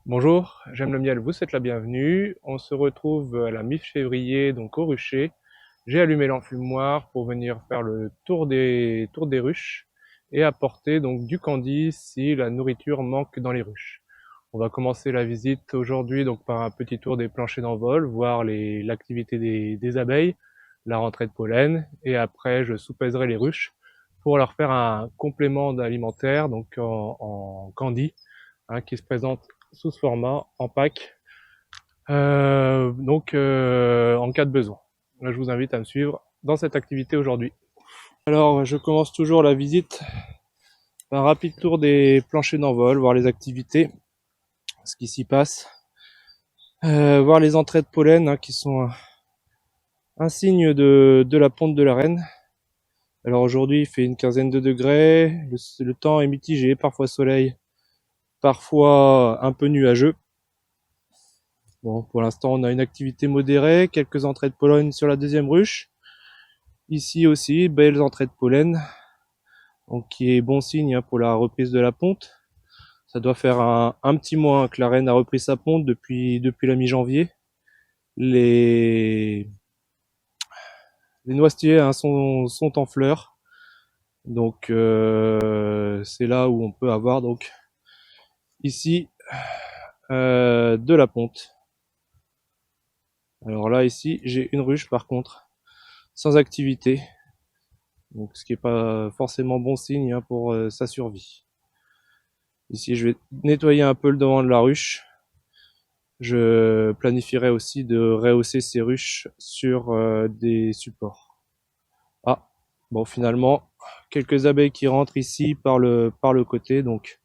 Bonjour, j'aime le miel, vous êtes la bienvenue. On se retrouve à la mi-février, donc au rucher. J'ai allumé l'enfumoir pour venir faire le tour des ruches et apporter donc du candy si la nourriture manque dans les ruches. On va commencer la visite aujourd'hui donc par un petit tour des planchers d'envol, voir l'activité des abeilles, la rentrée de pollen, et après je soupèserai les ruches pour leur faire un complément alimentaire donc en candy, qui se présente sous ce format en pack, en cas de besoin. Là, je vous invite à me suivre dans cette activité aujourd'hui. Alors, je commence toujours la visite par un rapide tour des planchers d'envol, voir les activités, ce qui s'y passe, voir les entrées de pollen qui sont un signe de la ponte de la reine. Alors aujourd'hui, il fait une quinzaine de degrés, le temps est mitigé, parfois soleil, parfois un peu nuageux. Bon, pour l'instant, on a une activité modérée, quelques entrées de pollen sur la deuxième ruche. Ici aussi, belles entrées de pollen, donc qui est bon signe pour la reprise de la ponte. Ça doit faire un petit mois que la reine a repris sa ponte depuis la mi-janvier. Les noisetiers sont en fleurs, donc c'est là où on peut avoir donc ici de la ponte. Alors là ici j'ai une ruche par contre sans activité, donc ce qui est pas forcément bon signe pour sa survie. Ici je vais nettoyer un peu le devant de la ruche. Je planifierai aussi de rehausser ces ruches sur des supports. Ah, bon finalement, quelques abeilles qui rentrent ici par le côté, donc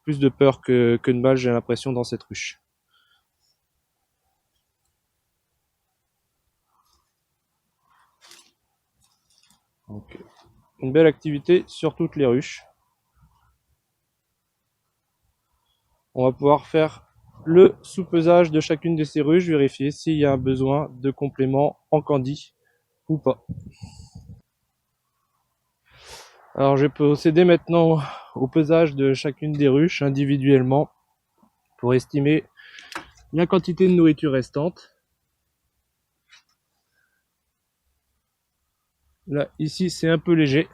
plus de peur que de mal j'ai l'impression dans cette ruche. Donc, une belle activité sur toutes les ruches. On va pouvoir faire le sous-pesage de chacune de ces ruches, vérifier s'il y a un besoin de complément en candy ou pas. Alors je vais procéder maintenant au pesage de chacune des ruches individuellement pour estimer la quantité de nourriture restante. Là, ici, c'est un peu léger.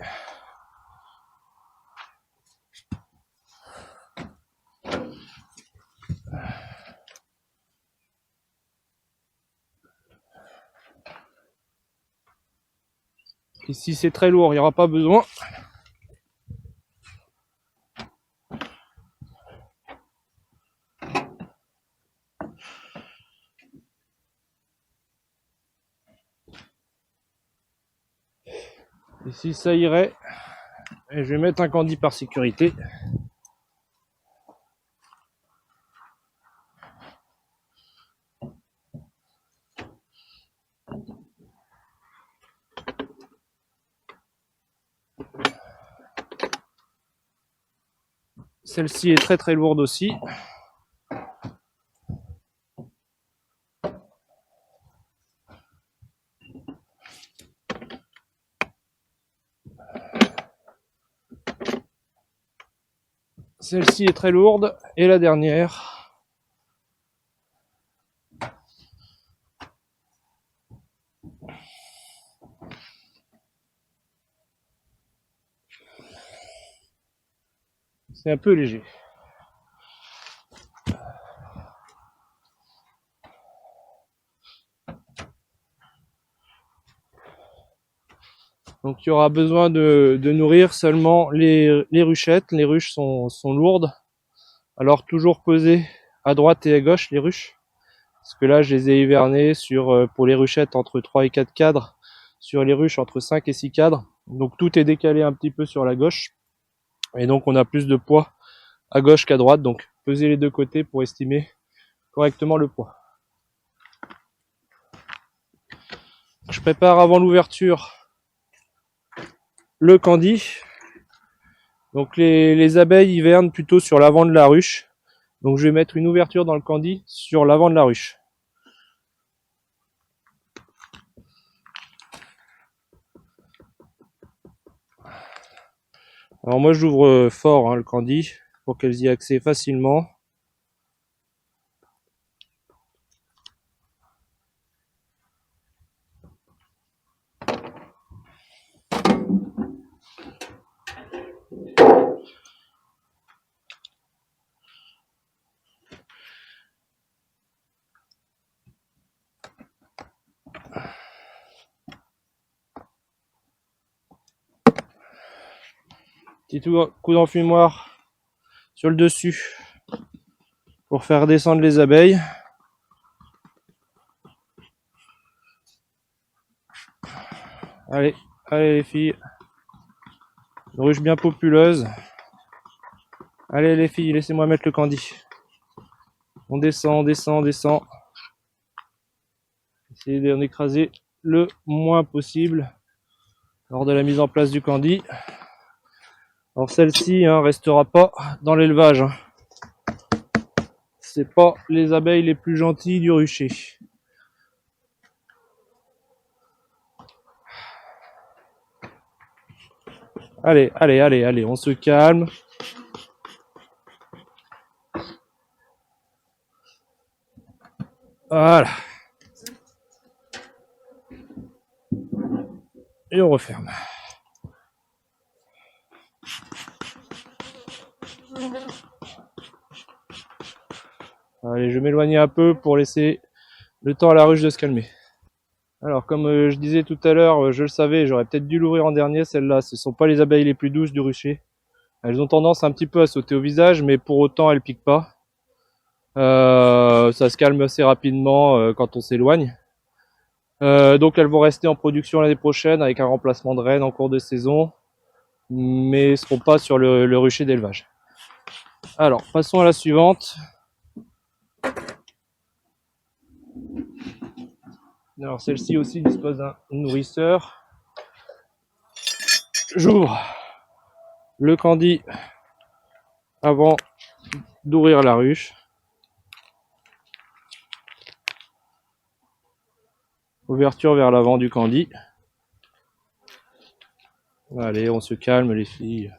Ici, c'est très lourd, il n'y aura pas besoin. Ici, ça irait. Et je vais mettre un candy par sécurité. Celle-ci est très très lourde aussi. Celle-ci est très lourde. Et la dernière. C'est un peu léger. Donc il y aura besoin de nourrir seulement les ruchettes. Les ruches sont lourdes. Alors toujours peser à droite et à gauche les ruches. Parce que là je les ai hivernées pour les ruchettes entre 3 et 4 cadres. Sur les ruches entre 5 et 6 cadres. Donc tout est décalé un petit peu sur la gauche. Et donc on a plus de poids à gauche qu'à droite. Donc peser les deux côtés pour estimer correctement le poids. Je prépare avant l'ouverture le candy. Donc les abeilles hivernent plutôt sur l'avant de la ruche. Donc je vais mettre une ouverture dans le candy sur l'avant de la ruche. Alors moi j'ouvre fort le candy pour qu'elles y aient accès facilement. Petit coup d'enfumoir sur le dessus pour faire descendre les abeilles. Allez, allez les filles. Une ruche bien populeuse. Allez les filles, laissez-moi mettre le candy. On descend, on descend, on descend. Essayez d'en écraser le moins possible lors de la mise en place du candy. Alors celle-ci restera pas dans l'élevage. C'est pas les abeilles les plus gentilles du rucher. Allez, allez, allez, allez, on se calme. Voilà. Et on referme. Allez, je vais m'éloigner un peu pour laisser le temps à la ruche de se calmer. Alors, comme je disais tout à l'heure, je le savais, j'aurais peut-être dû l'ouvrir en dernier, celle-là. Ce ne sont pas les abeilles les plus douces du rucher. Elles ont tendance un petit peu à sauter au visage, mais pour autant, elles piquent pas. Ça se calme assez rapidement quand on s'éloigne. Donc, elles vont rester en production l'année prochaine avec un remplacement de reine en cours de saison, mais ne seront pas sur le rucher d'élevage. Alors, passons à la suivante. Alors, celle-ci aussi dispose d'un nourrisseur. J'ouvre le candy avant d'ouvrir la ruche. Ouverture vers l'avant du candy. Allez, on se calme les filles.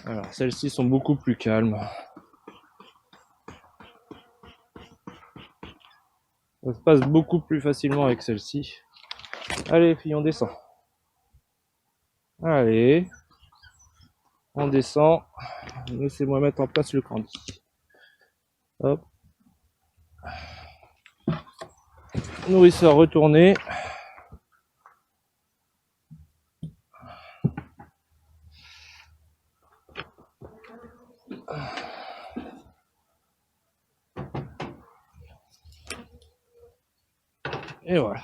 Alors, celles-ci sont beaucoup plus calmes. Ça se passe beaucoup plus facilement avec celle-ci. Allez, les filles, on descend. Allez. On descend. Laissez-moi mettre en place le candy. Hop. Nourrisseur retourné. Et voilà.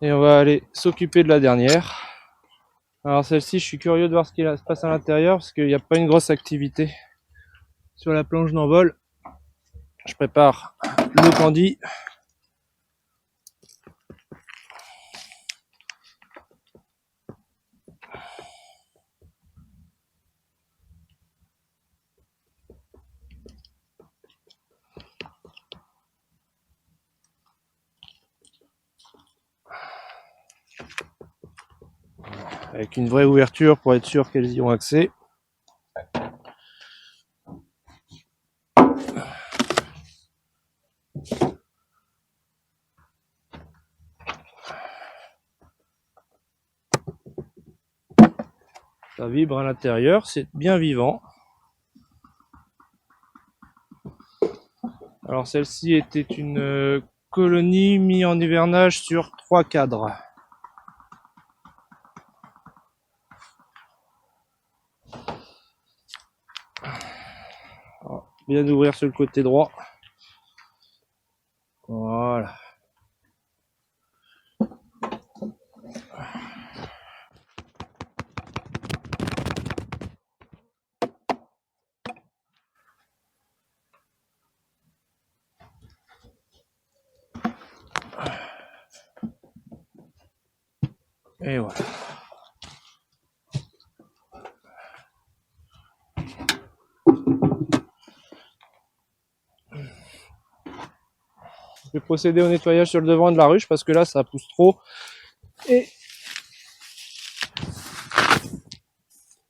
Et on va aller s'occuper de la dernière. Alors celle-ci, je suis curieux de voir ce qui se passe à l'intérieur parce qu'il n'y a pas une grosse activité sur la planche d'envol. Je prépare le candy. Avec une vraie ouverture pour être sûr qu'elles y ont accès. Ça vibre à l'intérieur, c'est bien vivant. Alors celle-ci était une colonie mise en hivernage sur 3 cadres. Alors, bien ouvrir sur le côté droit. Voilà. Et voilà. Je vais procéder au nettoyage sur le devant de la ruche parce que là ça pousse trop et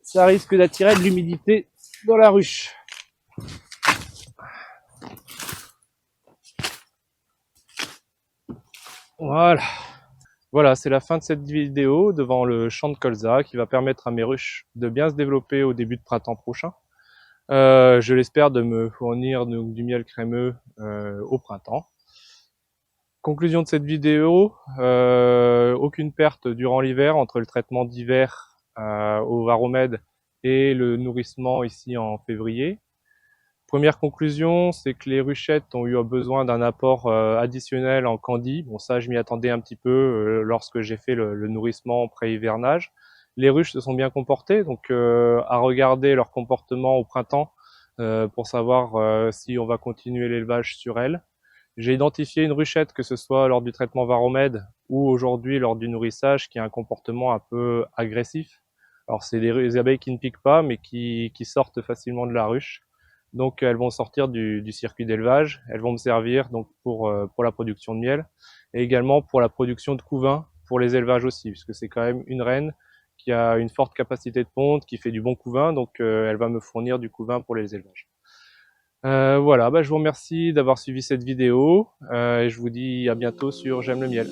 ça risque d'attirer de l'humidité dans la ruche. Voilà. Voilà, c'est la fin de cette vidéo devant le champ de colza qui va permettre à mes ruches de bien se développer au début de printemps prochain. Je l'espère de me fournir du miel crémeux au printemps. Conclusion de cette vidéo, aucune perte durant l'hiver entre le traitement d'hiver au Varromed et le nourrissement ici en février. Première conclusion, c'est que les ruchettes ont eu besoin d'un apport additionnel en candie. Bon, ça, je m'y attendais un petit peu lorsque j'ai fait le nourrissement pré-hivernage. Les ruches se sont bien comportées, donc à regarder leur comportement au printemps pour savoir si on va continuer l'élevage sur elles. J'ai identifié une ruchette, que ce soit lors du traitement Varromed ou aujourd'hui lors du nourrissage, qui a un comportement un peu agressif. Alors c'est des abeilles qui ne piquent pas, mais qui sortent facilement de la ruche. Donc elles vont sortir du circuit d'élevage, elles vont me servir donc pour la production de miel et également pour la production de couvain pour les élevages aussi, puisque c'est quand même une reine qui a une forte capacité de ponte, qui fait du bon couvain, donc elle va me fournir du couvain pour les élevages. Voilà, je vous remercie d'avoir suivi cette vidéo et je vous dis à bientôt sur J'aime le miel.